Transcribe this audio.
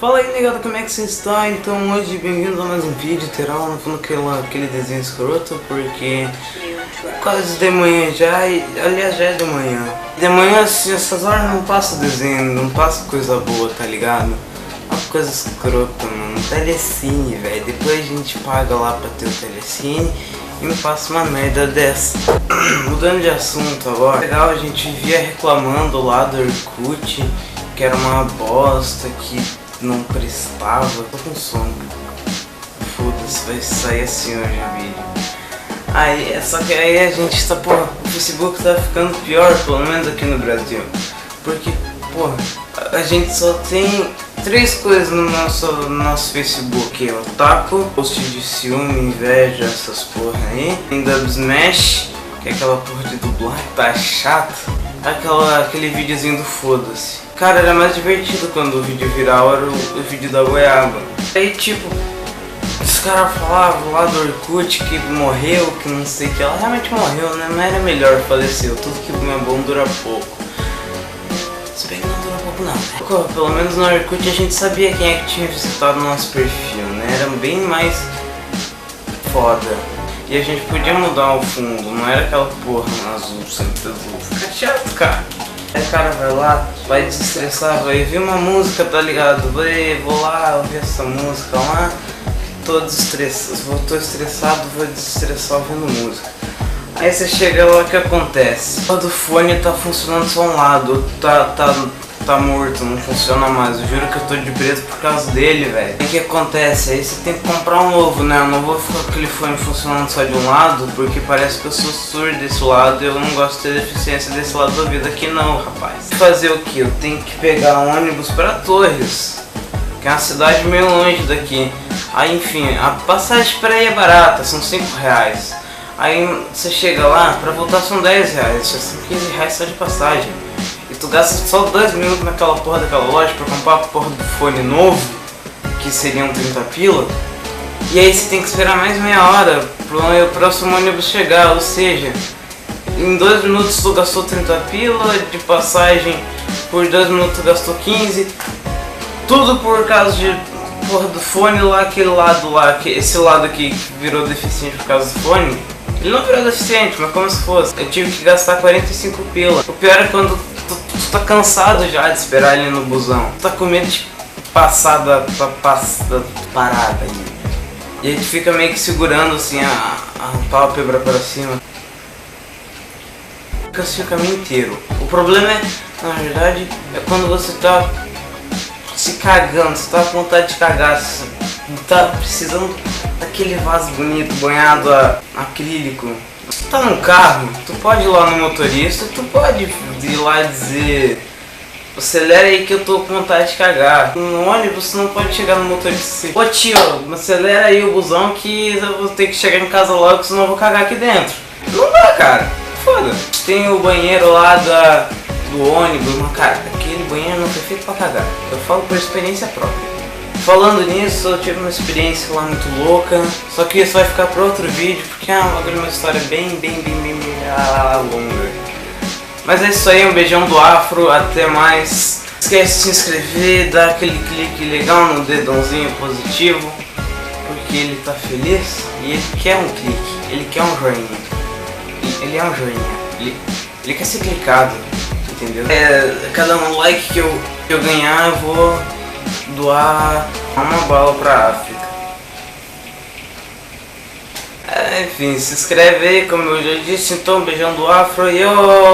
Fala aí, negado, como é que você está? Então hoje, bem-vindo a mais um vídeo. Terá lá no fundo aquele desenho escroto, porque quase de manhã já, aliás já é de manhã. De manhã, assim, essas horas não passa desenho, não passa coisa boa, tá ligado? Uma coisa escrota, mano. Telecine, velho. Depois a gente paga lá pra ter o Telecine e me passa uma merda dessa. Mudando de assunto agora, legal, a gente via reclamando lá do Orkut, que era uma bosta, que não prestava. Tô com sono. Foda-se, vai sair assim hoje o vídeo. Aí, só que aí a gente tá, porra, o Facebook tá ficando pior, pelo menos aqui no Brasil. Porque, porra, a gente só tem três coisas no nosso Facebook: otaku, post de ciúme, inveja, essas porra aí. Tem Dub Smash, que é aquela porra de dublagem, tá chato. Aquele videozinho do foda-se. Cara, era mais divertido quando o vídeo viral era o vídeo da goiaba. Aí tipo, os caras falavam lá do Orkut que morreu, que não sei o que. Ela realmente morreu, né? Não era melhor, faleceu. Tudo que é bom dura pouco. Se bem que não dura pouco não, né? Pelo menos no Orkut a gente sabia quem é que tinha visitado o nosso perfil, né? Era bem mais foda. E a gente podia mudar o fundo, não era aquela porra azul, sempre azul. Fica chato, cara. Aí o cara vai lá, vai desestressar, vai ver uma música, tá ligado? Vou lá ouvir essa música lá, tô estressado, vou desestressar ouvindo música. Aí você chega lá, o que acontece? O do fone tá funcionando só um lado, tá morto, não funciona mais. Eu juro que eu tô de preto por causa dele, velho. O que acontece? Aí você tem que comprar um novo, né? Eu não vou ficar com aquele fone funcionando só de um lado, porque parece que eu sou surdo desse lado e eu não gosto de ter deficiência desse lado da vida aqui não, rapaz. Fazer o que? Eu tenho que pegar um ônibus pra Torres, que é uma cidade meio longe daqui. Aí enfim, a passagem pra aí é barata, são 5 reais. Aí você chega lá, pra voltar são 10 reais, já são 15 reais só de passagem. E tu gasta só 2 minutos naquela porra daquela loja pra comprar a porra do fone novo, que seriam 30 pila. E aí você tem que esperar mais meia hora pro próximo ônibus chegar, ou seja, em 2 minutos tu gastou 30 pila de passagem, por 2 minutos tu gastou 15. Tudo por causa de porra do fone lá, aquele lado lá, esse lado aqui que virou deficiente por causa do fone. Ele não virou deficiente, mas como se fosse. Eu tive que gastar 45 pila. O pior é quando tu tá cansado já de esperar ele no busão. Tu tá com medo de passar da parada aí. E aí tu fica meio que segurando assim a pálpebra pra cima. Fica assim o caminho inteiro. O problema é, na verdade, é quando você tá se cagando, você tá com vontade de cagar, você tá precisando daquele vaso bonito, banhado a acrílico. Se tu tá num carro, tu pode ir lá no motorista, tu pode ir lá e dizer: acelera aí que eu tô com vontade de cagar. No ônibus você não pode chegar no motorista e dizer: ô tio, acelera aí o busão que eu vou ter que chegar em casa logo, senão eu vou cagar aqui dentro. Não dá, cara, foda. Tem o banheiro lá do ônibus, mas cara, aquele banheiro não foi feito pra cagar. Eu falo por experiência própria. Falando nisso, eu tive uma experiência lá muito louca, só que isso vai ficar para outro vídeo, porque é uma história bem longa. Mas é isso aí, um beijão do Afro, até mais. Não esquece de se inscrever, dar aquele clique legal no dedãozinho positivo, porque ele tá feliz e ele quer um clique, ele quer um joinha. Ele é um joinha, ele quer ser clicado, entendeu? Cada um like que eu ganhar, eu vou doar uma bala pra África. Enfim, se inscreve aí, como eu já disse. Então, beijão do Afro e eu...